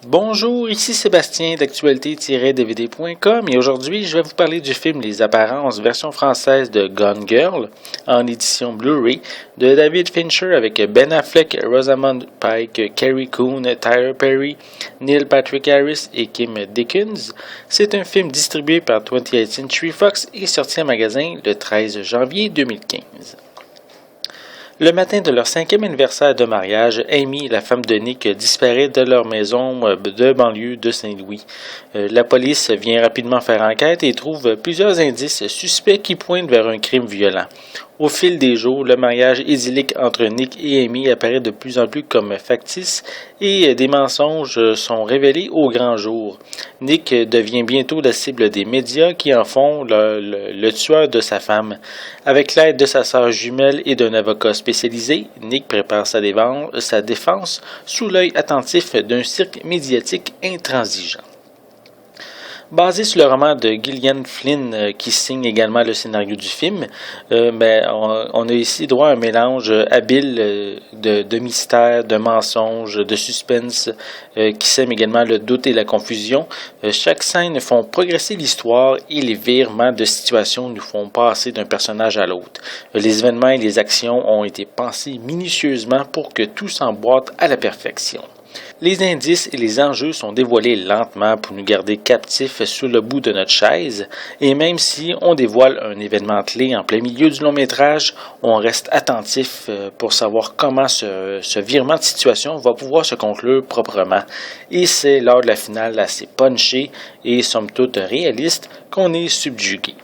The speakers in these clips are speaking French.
Bonjour, ici Sébastien d'actualité-dvd.com et aujourd'hui je vais vous parler du film Les Apparences version française de Gone Girl en édition Blu-ray de David Fincher avec Ben Affleck, Rosamund Pike, Carrie Coon, Tyler Perry, Neil Patrick Harris et Kim Dickens. C'est un film distribué par 20th Century Fox et sorti en magasin le 13 janvier 2015. Le matin de leur 5e anniversaire de mariage, Amy, la femme de Nick, disparaît de leur maison de banlieue de Saint-Louis. La police vient rapidement faire enquête et trouve plusieurs indices suspects qui pointent vers un crime violent. Au fil des jours, le mariage idyllique entre Nick et Amy apparaît de plus en plus comme factice et des mensonges sont révélés au grand jour. Nick devient bientôt la cible des médias qui en font le tueur de sa femme. Avec l'aide de sa sœur jumelle et d'un avocat spécialisé, Nick prépare sa défense sous l'œil attentif d'un cirque médiatique intransigeant. Basé sur le roman de Gillian Flynn, qui signe également le scénario du film, on a ici droit à un mélange habile de mystère, de mensonges, de suspense, qui sème également le doute et la confusion. Chaque scène font progresser l'histoire et les virements de situation nous font passer d'un personnage à l'autre. Les événements et les actions ont été pensés minutieusement pour que tout s'emboîte à la perfection. Les indices et les enjeux sont dévoilés lentement pour nous garder captifs sous le bout de notre chaise, et même si on dévoile un événement clé en plein milieu du long métrage, on reste attentif pour savoir comment ce virement de situation va pouvoir se conclure proprement. Et c'est lors de la finale assez punchée et somme toute réaliste qu'on est subjugué.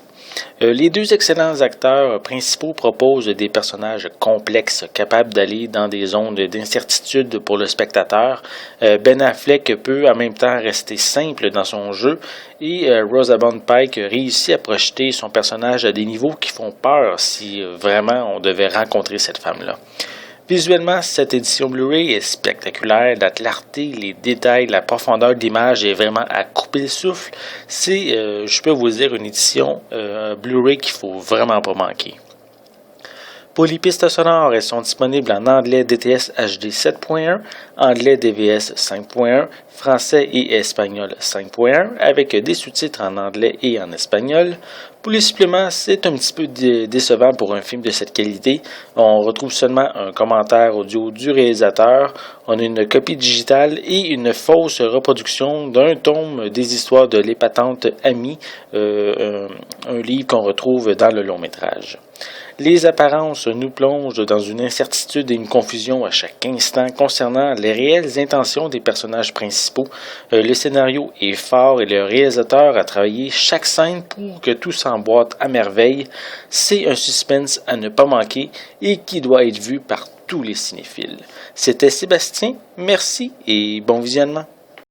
Les deux excellents acteurs principaux proposent des personnages complexes, capables d'aller dans des zones d'incertitude pour le spectateur. Ben Affleck peut en même temps rester simple dans son jeu et Rosamund Pike réussit à projeter son personnage à des niveaux qui font peur si vraiment on devait rencontrer cette femme-là. Visuellement, cette édition Blu-ray est spectaculaire, la clarté, les détails, la profondeur d'image est vraiment à couper le souffle. C'est, je peux vous dire, une édition Blu-ray qu'il faut vraiment pas manquer. Pour les pistes sonores, elles sont disponibles en anglais DTS HD 7.1, anglais DVS 5.1, français et espagnol 5.1, avec des sous-titres en anglais et en espagnol. Pour les suppléments, c'est un petit peu décevant pour un film de cette qualité. On retrouve seulement un commentaire audio du réalisateur, on a une copie digitale et une fausse reproduction d'un tome des histoires de l'épatante Amy, un livre qu'on retrouve dans le long métrage. Les apparences nous plongent dans une incertitude et une confusion à chaque instant concernant les réelles intentions des personnages principaux. Le scénario est fort et le réalisateur a travaillé chaque scène pour que tout s'emboîte à merveille. C'est un suspense à ne pas manquer et qui doit être vu par tous les cinéphiles. C'était Sébastien, merci et bon visionnement.